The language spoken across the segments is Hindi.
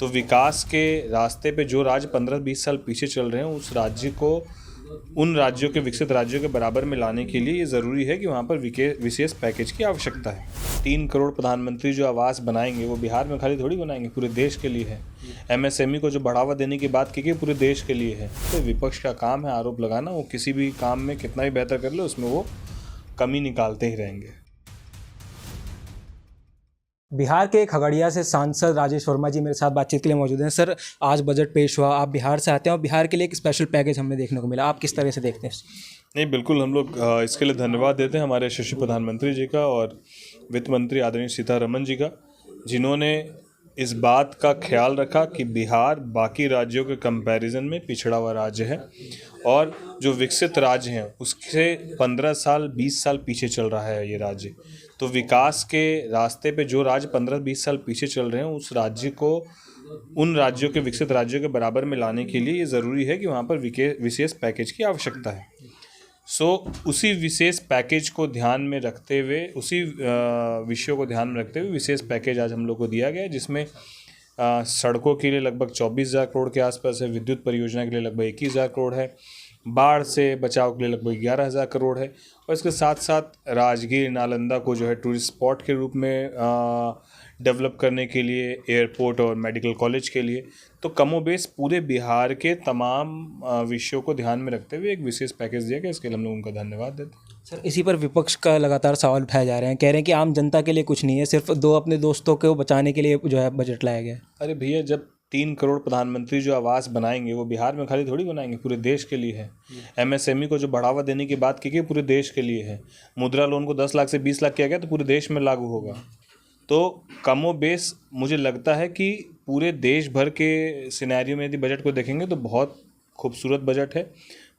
तो विकास के रास्ते पे जो राज्य 15-20 साल पीछे चल रहे हैं उस राज्य को उन राज्यों के विकसित राज्यों के बराबर में लाने के लिए ये ज़रूरी है कि वहाँ पर विशेष पैकेज की आवश्यकता है। 3 करोड़ प्रधानमंत्री जो आवास बनाएंगे वो बिहार में खाली थोड़ी बनाएंगे, पूरे देश के लिए है। एमएसएमई को जो बढ़ावा देने की बात की गई पूरे देश के लिए है। तो विपक्ष का काम है आरोप लगाना, वो किसी भी काम में कितना भी बेहतर कर ले उसमें वो कमी निकालते ही रहेंगे। बिहार के खगड़िया से सांसद राजेश वर्मा जी मेरे साथ बातचीत के लिए मौजूद हैं। सर, आज बजट पेश हुआ, आप बिहार से आते हैं और बिहार के लिए एक स्पेशल पैकेज हमें देखने को मिला, आप किस तरह से देखते हैं? नहीं, बिल्कुल, हम लोग इसके लिए धन्यवाद देते हैं हमारे यशस्वी प्रधानमंत्री जी का और वित्त मंत्री आदरणीय सीतारमण जी का, जिन्होंने इस बात का ख्याल रखा कि बिहार बाकी राज्यों के कंपैरिजन में पिछड़ा हुआ राज्य है और जो विकसित राज्य हैं उससे 15 साल 20 साल पीछे चल रहा है ये राज्य। तो विकास के रास्ते पे जो राज्य 15-20 साल पीछे चल रहे हैं उस राज्य को उन राज्यों के विकसित राज्यों के बराबर में लाने के लिए ये ज़रूरी है कि वहाँ पर विशेष पैकेज की आवश्यकता है। उसी विशेष पैकेज को ध्यान में रखते हुए, उसी विषयों को ध्यान में रखते हुए विशेष पैकेज आज हम लोग को दिया गया है, जिसमें सड़कों के लिए लगभग 24,000 करोड़ के आसपास है, विद्युत परियोजना के लिए लगभग 21,000 करोड़ है, बाढ़ से बचाव के लिए लगभग 11,000 करोड़ है और इसके साथ साथ राजगीर नालंदा को जो है टूरिस्ट स्पॉट के रूप में डेवलप करने के लिए, एयरपोर्ट और मेडिकल कॉलेज के लिए, तो कमोबेश पूरे बिहार के तमाम विषयों को ध्यान में रखते हुए एक विशेष पैकेज दिया गया। इसके लिए हम लोग उनका धन्यवाद देते हैं। सर, इसी पर विपक्ष का लगातार सवाल उठाए जा रहे हैं, कह रहे हैं कि आम जनता के लिए कुछ नहीं है, सिर्फ दो अपने दोस्तों को बचाने के लिए जो है बजट लाया गया है। अरे भैया, जब 3 करोड़ प्रधानमंत्री जो आवास बनाएंगे वो बिहार में खाली थोड़ी बनाएंगे, पूरे देश के लिए है। एमएसएमई को जो बढ़ावा देने की बात की गई पूरे देश के लिए है। मुद्रा लोन को 10 लाख से 20 लाख किया गया तो पूरे देश में लागू होगा। तो कमोबेश मुझे लगता है कि पूरे देश भर के सिनेरियो में यदि बजट को देखेंगे तो बहुत खूबसूरत बजट है,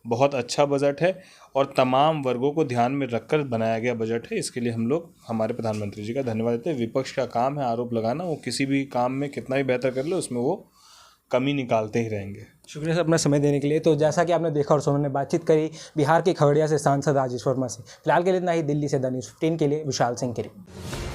बहुत अच्छा बजट है और तमाम वर्गों को ध्यान में रखकर बनाया गया बजट है। इसके लिए हम लोग हमारे प्रधानमंत्री जी का धन्यवाद देते हैं। विपक्ष का काम है आरोप लगाना, वो किसी भी काम में कितना भी बेहतर कर ले उसमें वो कमी निकालते ही रहेंगे। शुक्रिया सर अपना समय देने के लिए। तो जैसा कि आपने देखा और सुना, बातचीत करी बिहार के खगड़िया से सांसद राजेश वर्मा से। फिलहाल के लिए इतना ही। दिल्ली से द न्यूज़ 15 के लिए विशाल सिंह की रिपोर्ट।